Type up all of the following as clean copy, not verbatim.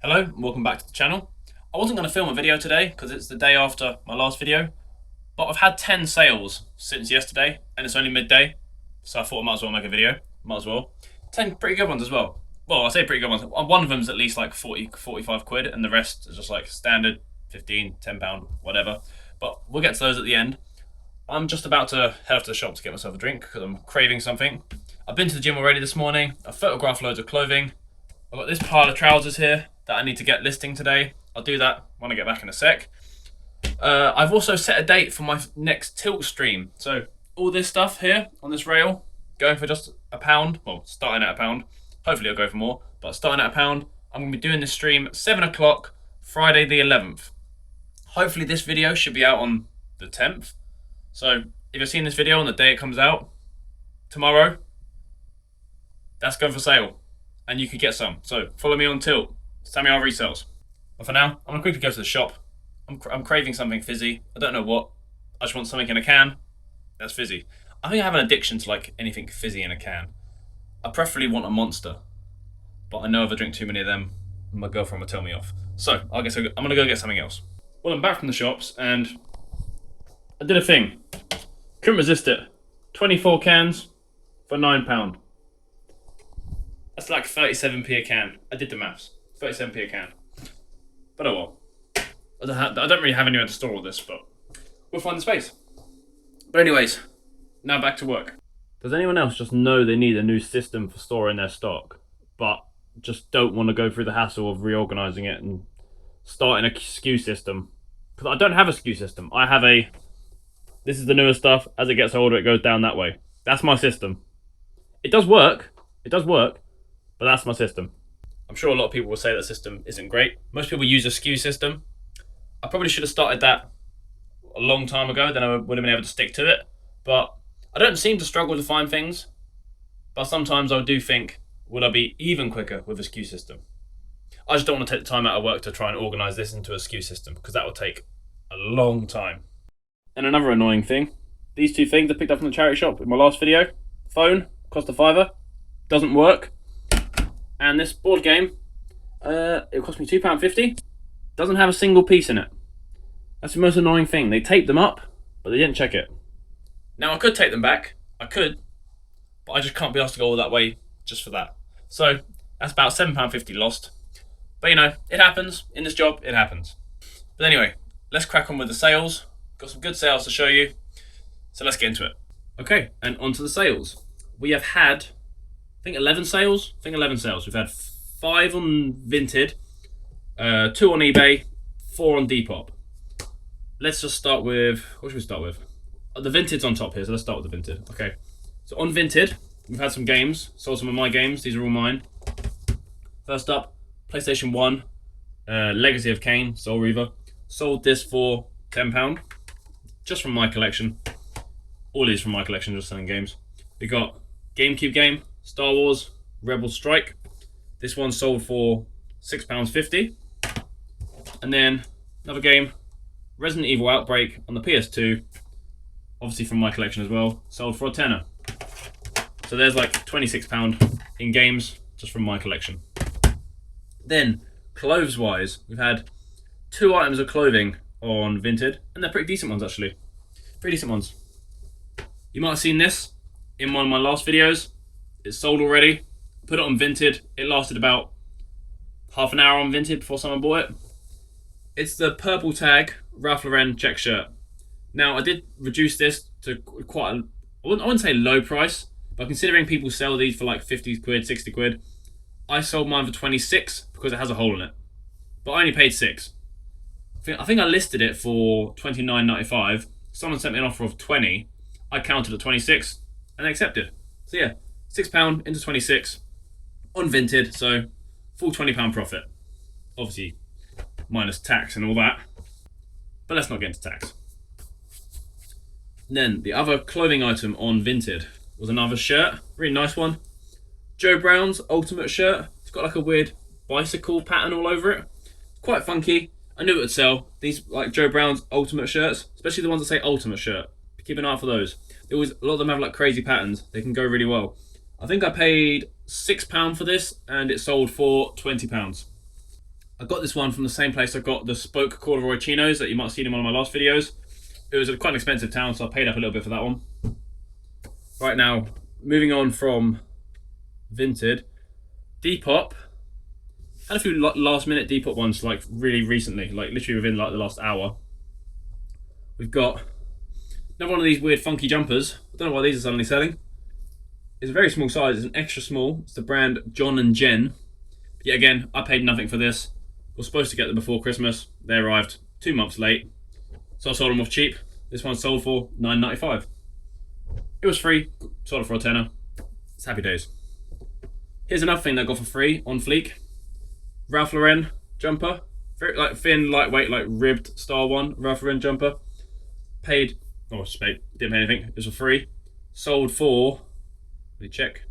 Hello and welcome back to the channel. I wasn't going to film a video today because it's the day after my last video, but I've had 10 sales since yesterday and it's only midday, so I thought I might as well make a video. Might as well. 10 pretty good ones as well. Well, I say pretty good ones. One of them's at least like 40, 45 quid and the rest is just like standard 15, £10, whatever. But we'll get to those at the end. I'm just about to head off to the shop to get myself a drink because I'm craving something. I've been to the gym already this morning. I've photographed loads of clothing. I've got this pile of trousers here that I need to get listing today. I'll do that when I get back in a sec. I've also set a date for my next tilt stream. So all this stuff here on this rail, going for just £1. Well, starting at £1. Hopefully I'll go for more, but starting at £1. I'm going to be doing this stream at 7 o'clock, Friday the 11th. Hopefully this video should be out on the 10th. So if you're seeing this video on the day it comes out, tomorrow, that's going for sale. And you could get some. So follow me on Tilt, Samuel Resells. But for now, I'm going to quickly go to the shop. I'm craving something fizzy. I don't know what. I just want something in a can that's fizzy. I think I have an addiction to like anything fizzy in a can. I preferably want a Monster. But I know if I drink too many of them, my girlfriend will tell me off. So I guess I'm going to go get something else. Well, I'm back from the shops and I did a thing. Couldn't resist it. 24 cans for £9. That's like 37p a can. I did the maths. 37p a can. But oh well. I don't really have anywhere to store all this, but we'll find the space. But anyways, now back to work. Does anyone else just know they need a new system for storing their stock, but just don't want to go through the hassle of reorganising it and starting a SKU system? Because I don't have a SKU system. I have a, this is the newer stuff. As it gets older, it goes down that way. That's my system. It does work. It does work. But that's my system. I'm sure a lot of people will say that system isn't great. Most people use a SKU system. I probably should have started that a long time ago, then I would have been able to stick to it. But I don't seem to struggle to find things. But sometimes I do think, would I be even quicker with a SKU system? I just don't want to take the time out of work to try and organise this into a SKU system, because that would take a long time. And another annoying thing, these two things I picked up from the charity shop in my last video. Phone, cost a £5, doesn't work. And this board game, it cost me £2.50. Doesn't have a single piece in it. That's the most annoying thing. They taped them up, but they didn't check it. Now I could take them back. I could, but I just can't be asked to go all that way just for that. So that's about £7.50 lost. But you know, it happens. In this job, it happens. But anyway, let's crack on with the sales. Got some good sales to show you. So let's get into it. Okay, and onto the sales. We have had 11 sales. We've had 5 on Vinted, 2 on eBay, 4 on Depop. Let's just start with, what should we start with? The Vinted's on top here, so let's start with the Vinted. Okay, so on Vinted, we've had some games, sold some of my games, these are all mine. First up, PlayStation 1, Legacy of Kain, Soul Reaver. Sold this for £10, just from my collection. All these from my collection, just selling games. We got GameCube game, Star Wars Rebel Strike. This one sold for £6.50. And then another game, Resident Evil Outbreak on the PS2, obviously from my collection as well, sold for a tenner. So there's like £26 in games just from my collection. Then, clothes wise, we've had 2 items of clothing on Vinted, and they're pretty decent ones actually. Pretty decent ones. You might have seen this in one of my last videos. It's sold already. Put it on Vinted. It lasted about half an hour on Vinted before someone bought it. It's the purple tag Ralph Lauren check shirt. Now I did reduce this to quite a, I wouldn't say low price, but considering people sell these for like 50 quid, 60 quid, I sold mine for 26 because it has a hole in it. But I only paid 6. I think I listed it for $29.95. Someone sent me an offer of 20. I counted at 26 and they accepted. So yeah, £6 into 26 on Vinted, so full £20 profit. Obviously, minus tax and all that. But let's not get into tax. And then the other clothing item on Vinted was another shirt, really nice one. Joe Brown's Ultimate shirt. It's got like a weird bicycle pattern all over it. It's quite funky. I knew it would sell. These like Joe Brown's Ultimate shirts, especially the ones that say Ultimate shirt. Keep an eye out for those. A lot of them have like crazy patterns. They can go really well. I think I paid £6 for this and it sold for £20. I got this one from the same place I got the spoke corduroy chinos that you might have seen in one of my last videos. It was a quite an expensive town, so I paid up a little bit for that one. Right now, moving on from Vinted, Depop. Had a few last minute Depop ones like really recently, like literally within like the last hour. We've got another one of these weird funky jumpers. I don't know why these are suddenly selling. It's a very small size, it's an extra small. It's the brand John and Jen. But yet again, I paid nothing for this. Was supposed to get them before Christmas. They arrived 2 months late. So I sold them off cheap. This one sold for $9.95. It was free, sold it for a tenner. It's happy days. Here's another thing that I got for free on Fleek. Ralph Lauren jumper. Very like thin, lightweight, like ribbed style one. Ralph Lauren jumper. Paid, didn't pay anything. It was for free. Sold for, let me check,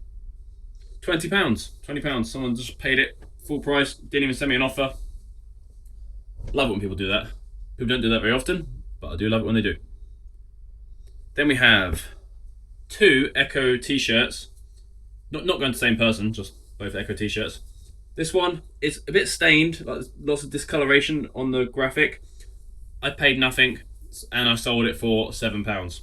£20. £20. Someone just paid it full price. Didn't even send me an offer. Love it when people do that. People don't do that very often, but I do love it when they do. Then we have 2 Echo t-shirts. Not going to the same person, just both Echo t-shirts. This one is a bit stained, like there's lots of discoloration on the graphic. I paid nothing, and I sold it for £7.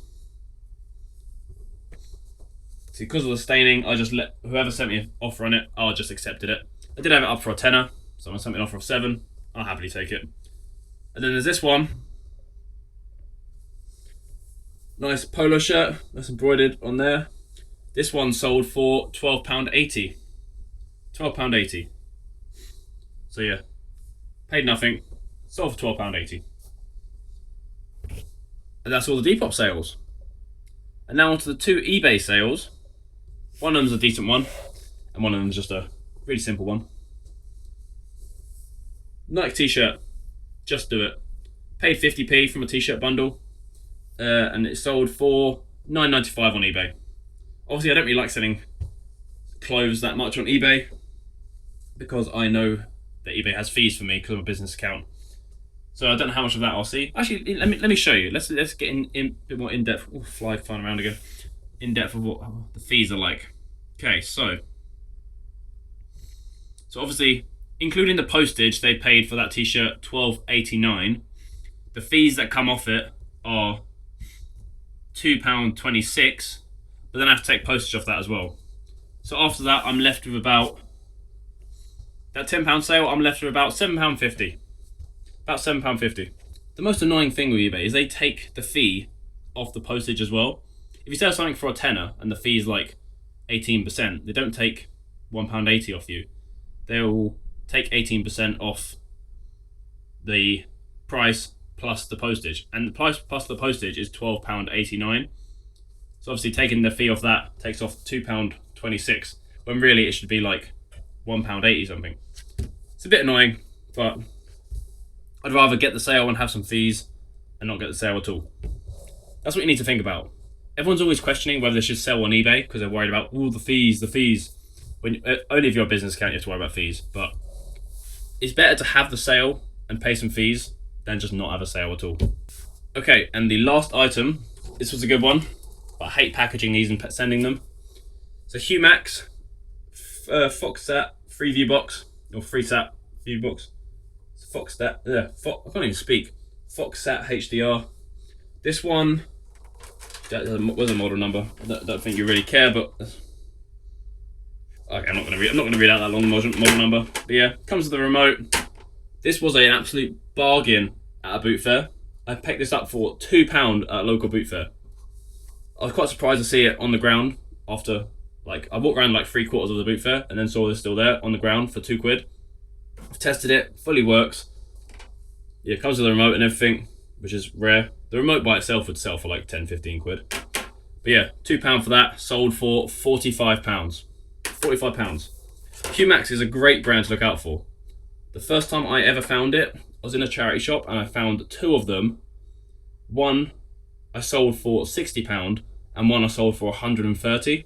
See, because of the staining, I just let whoever sent me an offer on it, I just accepted it. I did have it up for a tenner, someone sent me an offer of £7. I'll happily take it. And then there's this one. Nice polo shirt, that's embroidered on there. This one sold for £12.80. £12.80. So yeah, paid nothing, sold for £12.80. And that's all the Depop sales. And now onto the 2 eBay sales. One of them's a decent one, and one of them's just a really simple one. Nike t-shirt, just do it. Paid 50p from a t-shirt bundle, and it sold for $9.95 on eBay. Obviously, I don't really like selling clothes that much on eBay because I know that eBay has fees for me because of a business account. So I don't know how much of that I'll see. Actually, let me show you. Let's get in a bit more in depth. Oh, fly flying around again. In depth of what the fees are like. Okay, so obviously, including the postage, they paid for that t-shirt $12.89. The fees that come off it are £2.26, but then I have to take postage off that as well. So after that, I'm left with about that £10 sale. I'm left with about £7.50. About £7.50. The most annoying thing with eBay is they take the fee off the postage as well. If you sell something for a tenner and the fee is like 18%, they don't take £1.80 off you. They'll take 18% off the price plus the postage, and the price plus the postage is £12.89. So obviously taking the fee off that takes off £2.26, when really it should be like £1.80 something. It's a bit annoying, but I'd rather get the sale and have some fees and not get the sale at all. That's what you need to think about. Everyone's always questioning whether they should sell on eBay because they're worried about the fees. When only if you're a business account you have to worry about fees, but it's better to have the sale and pay some fees than just not have a sale at all. Okay, and the last item, this was a good one, but I hate packaging these and sending them. It's a Humax Foxsat Freeview box, or FreeSat View box. It's Foxsat, I can't even speak. Foxsat HDR. This one, that was a model number. I don't think you really care, but okay, I'm not going to read out that long model number. But yeah, comes with the remote. This was an absolute bargain at a boot fair. I picked this up for £2 at a local boot fair. I was quite surprised to see it on the ground after, like, I walked around like 3/4 of the boot fair and then saw this still there on the ground for £2. I've tested it, fully works. Yeah, it comes with a remote and everything, which is rare. The remote by itself would sell for like 10-15 quid. But yeah, £2 for that, sold for £45. £45. Humax is a great brand to look out for. The first time I ever found it, I was in a charity shop and I found 2 of them. One I sold for £60 and one I sold for £130.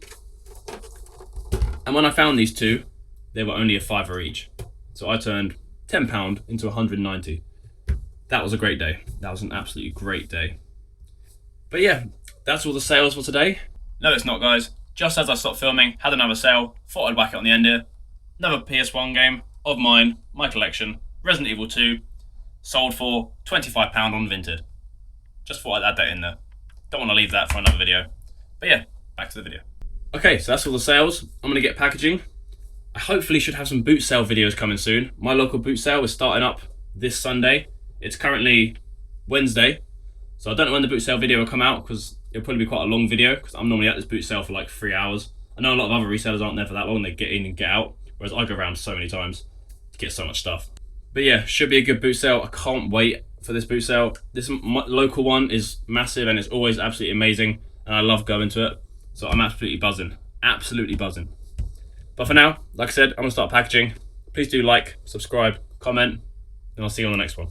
And when I found these 2, they were only a £5 each. So I turned £10 into £190. That was a great day. That was an absolutely great day. But yeah, that's all the sales for today. No, it's not, guys. Just as I stopped filming, had another sale, thought I'd whack it on the end here. Another PS1 game of mine, my collection, Resident Evil 2, sold for £25 on Vinted. Just thought I'd add that in there. Don't want to leave that for another video. But yeah, back to the video. Okay, so that's all the sales. I'm going to get packaging. I hopefully should have some boot sale videos coming soon. My local boot sale is starting up this Sunday. It's currently Wednesday, so I don't know when the boot sale video will come out because it'll probably be quite a long video because I'm normally at this boot sale for like 3 hours. I know a lot of other resellers aren't there for that long. They get in and get out, whereas I go around so many times to get so much stuff. But yeah, should be a good boot sale. I can't wait for this boot sale. This local one is massive and it's always absolutely amazing, and I love going to it. So I'm absolutely buzzing. Absolutely buzzing. But for now, like I said, I'm going to start packaging. Please do like, subscribe, comment, and I'll see you on the next one.